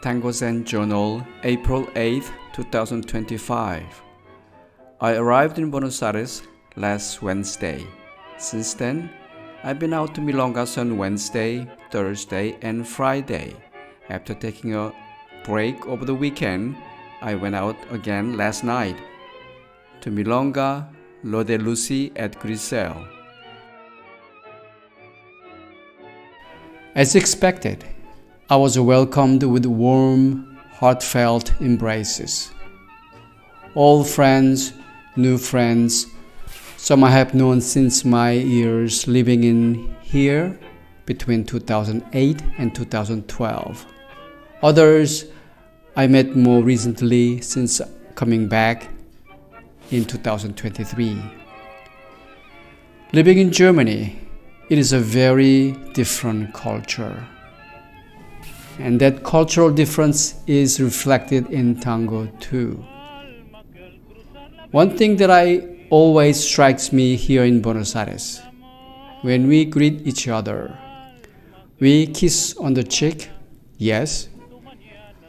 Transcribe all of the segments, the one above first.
Tango Journal, April 8, 2025. I arrived in Buenos Aires last Wednesday. Since then, I've been out to Milongas on Wednesday, Thursday, and Friday. After taking a break over the weekend, I went out again last night to Milonga, Lo de Lucy at Grisel. As expected, I was welcomed with warm, heartfelt embraces. Old friends, new friends, some I have known since my years living in here between 2008 and 2012. Others I met more recently since coming back in 2023. Living in Germany, it is a very different culture. And that cultural difference is reflected in tango too. One thing that always strikes me here in Buenos Aires, when we greet each other, we kiss on the cheek, yes,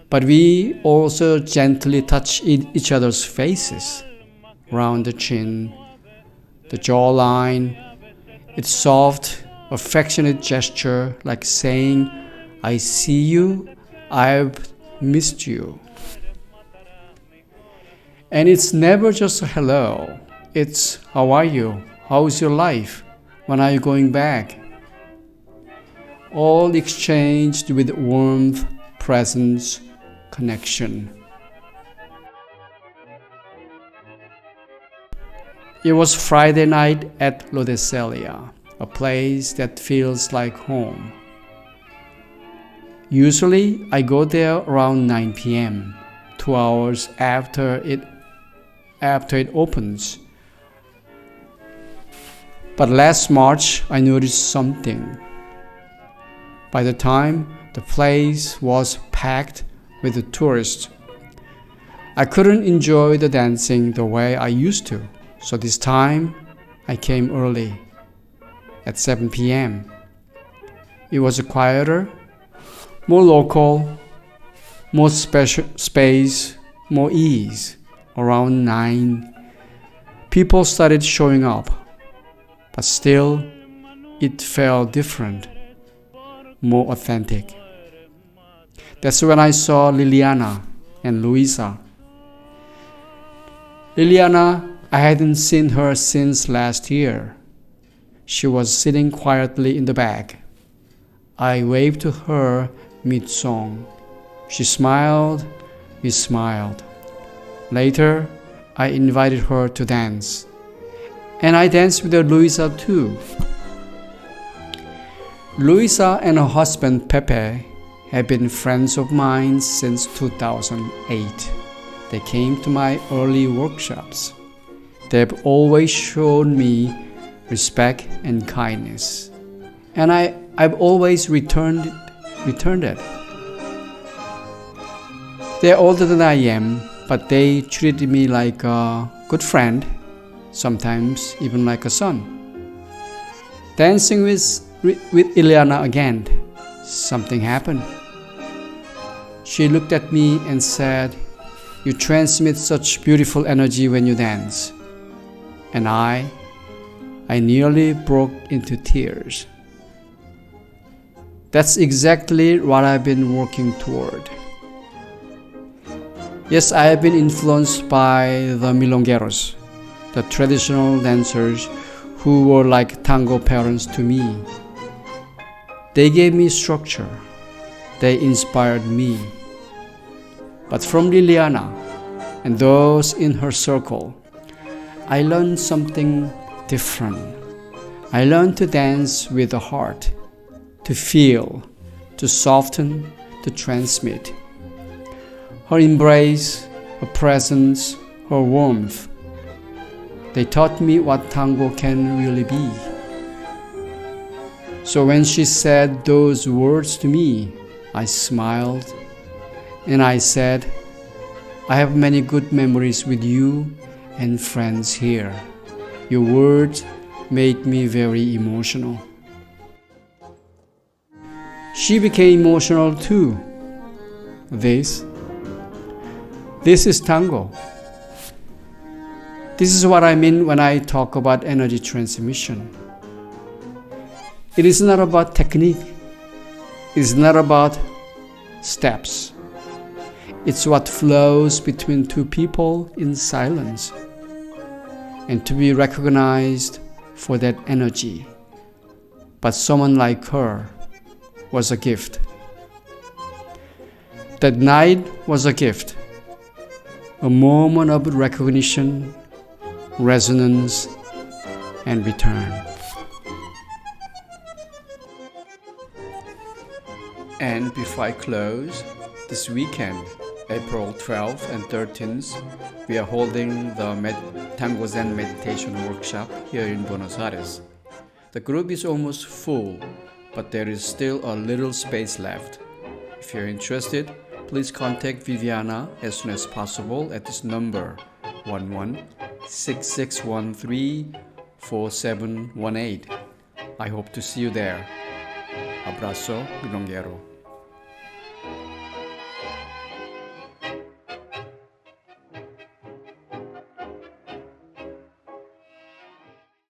but we also gently touch each other's faces, around the chin, the jawline. It's soft, affectionate gesture like saying, I see you, I've missed you. And it's never just a hello. It's how are you? How's your life? When are you going back? All exchanged with warmth, presence, connection. It was Friday night at Lo de Celia, a place that feels like home. Usually, I go there around 9 p.m., 2 hours after it opens. But last March, I noticed something. By the time the place was packed with the tourists, I couldn't enjoy the dancing the way I used to. So this time, I came early, at 7 p.m. It was quieter, more local, more special space, more ease. Around 9, people started showing up, but still, it felt different, more authentic. That's when I saw Liliana and Luisa. Liliana, I hadn't seen her since last year. She was sitting quietly in the back. I waved to her mid-song. She smiled, we smiled. Later, I invited her to dance. And I danced with Luisa too. Luisa and her husband Pepe have been friends of mine since 2008. They came to my early workshops. They've always shown me respect and kindness. And I've always returned it. They're older than I am, but they treated me like a good friend, sometimes even like a son. Dancing with Ileana again, something happened. She looked at me and said, "You transmit such beautiful energy when you dance." And I nearly broke into tears. That's exactly what I've been working toward. Yes, I have been influenced by the milongueros, the traditional dancers who were like tango parents to me. They gave me structure. They inspired me. But from Liliana and those in her circle, I learned something different. I learned to dance with the heart, to feel, to soften, to transmit. Her embrace, her presence, her warmth. They taught me what tango can really be. So when she said those words to me, I smiled and I said, I have many good memories with you and friends here. Your words made me very emotional. She became emotional too. this. This is Tango. This is what I mean when I talk about energy transmission. It is not about technique. It is not about steps. It's what flows between two people in silence. And to be recognized for that energy. But someone like her was a gift. That night was a gift. A moment of recognition, resonance, and return. And before I close, this weekend, April 12th and 13th, we are holding the Tango Zen meditation workshop here in Buenos Aires. The group is almost full, but there is still a little space left. If you're interested, please contact Viviana as soon as possible at this number 11-6613-4718. I hope to see you there. Abrazo, Milonguero.